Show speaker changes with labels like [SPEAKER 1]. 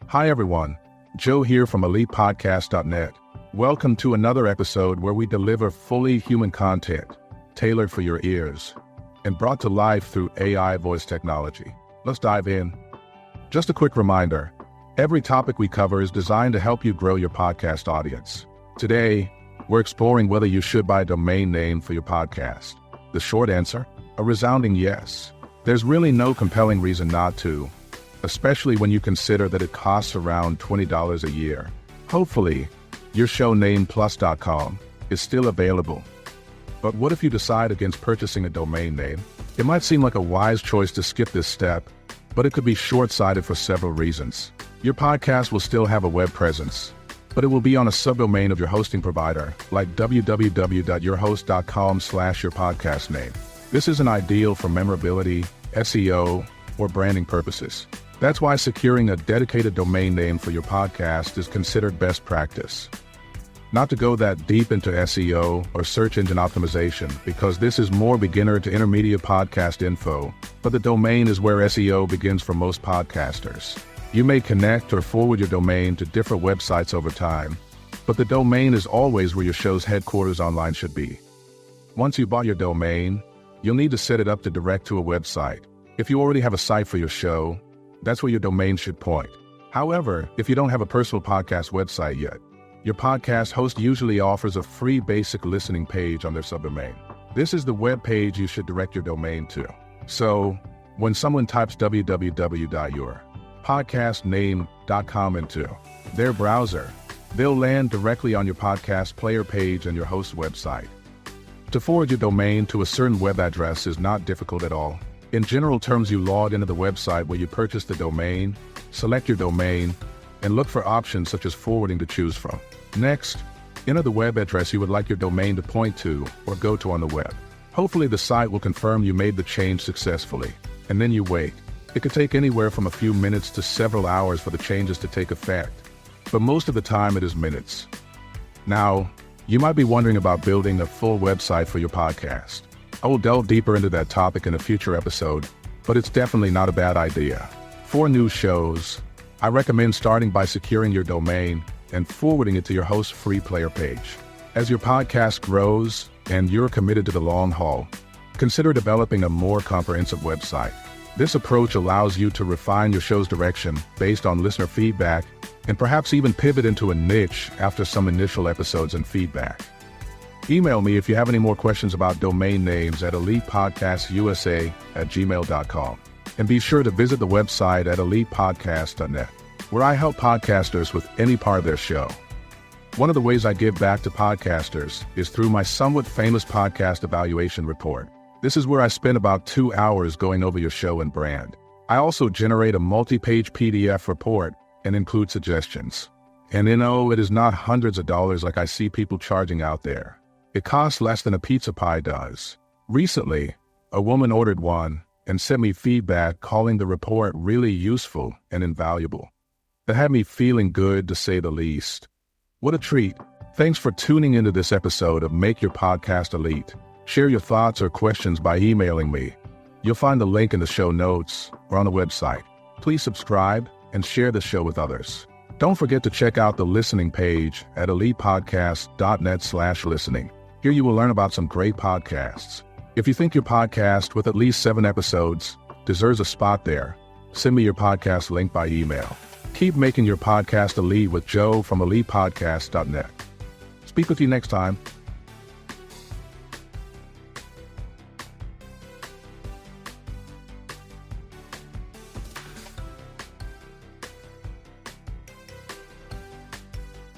[SPEAKER 1] Hi everyone, Joe here from ElitePodcasts-dot-net. Welcome to another episode where we deliver fully human content, tailored for your ears, and brought to life through AI voice technology. Let's dive in. Just a quick reminder, every topic we cover is designed to help you grow your podcast audience. Today, we're exploring whether you should buy a domain name for your podcast. The short answer, a resounding yes. There's really no compelling reason not to, especially when you consider that it costs around $20 a year. Hopefully, your show name plus.com is still available. But what if you decide against purchasing a domain name? It might seem like a wise choice to skip this step, but it could be short-sighted for several reasons. Your podcast will still have a web presence, but it will be on a subdomain of your hosting provider, like www.yourhost.com/yourpodcastname. This isn't ideal for memorability, SEO, or branding purposes. That's why securing a dedicated domain name for your podcast is considered best practice. Not to go that deep into SEO or search engine optimization, because this is more beginner to intermediate podcast info, but the domain is where SEO begins for most podcasters. You may connect or forward your domain to different websites over time, but the domain is always where your show's headquarters online should be. Once you bought your domain, you'll need to set it up to direct to a website. If you already have a site for your show, that's where your domain should point. However, if you don't have a personal podcast website yet, your podcast host usually offers a free basic listening page on their subdomain. This is the web page you should direct your domain to. So, when someone types www.yourpodcastname.com into their browser, they'll land directly on your podcast player page and your host website. To forward your domain to a certain web address is not difficult at all. In general terms, you log into the website where you purchased the domain, select your domain, and look for options such as forwarding to choose from. Next, enter the web address you would like your domain to point to or go to on the web. Hopefully the site will confirm you made the change successfully, and then you wait. It could take anywhere from a few minutes to several hours for the changes to take effect, but most of the time it is minutes. Now, you might be wondering about building a full website for your podcast. I will delve deeper into that topic in a future episode, but it's definitely not a bad idea. For new shows, I recommend starting by securing your domain and forwarding it to your host's free player page. As your podcast grows and you're committed to the long haul, consider developing a more comprehensive website. This approach allows you to refine your show's direction based on listener feedback and perhaps even pivot into a niche after some initial episodes and feedback. Email me if you have any more questions about domain names at ElitePodcasts-USA@gmail.com. And be sure to visit the website at ElitePodcasts-dot-net, where I help podcasters with any part of their show. One of the ways I give back to podcasters is through my somewhat famous podcast evaluation report. This is where I spend about 2 hours going over your show and brand. I also generate a multi-page PDF report and include suggestions. And it is not hundreds of dollars like I see people charging out there. It costs less than a pizza pie does. Recently, a woman ordered one and sent me feedback calling the report really useful and invaluable. That had me feeling good, to say the least. What a treat. Thanks for tuning into this episode of Make Your Podcast Elite. Share your thoughts or questions by emailing me. You'll find the link in the show notes or on the website. Please subscribe and share the show with others. Don't forget to check out the listening page at ElitePodcasts-dot-net/listening. Here you will learn about some great podcasts. If you think your podcast with at least 7 episodes deserves a spot there, send me your podcast link by email. Keep making your podcast elite with Joe from ElitePodcasts-dot-net. Speak with you next time.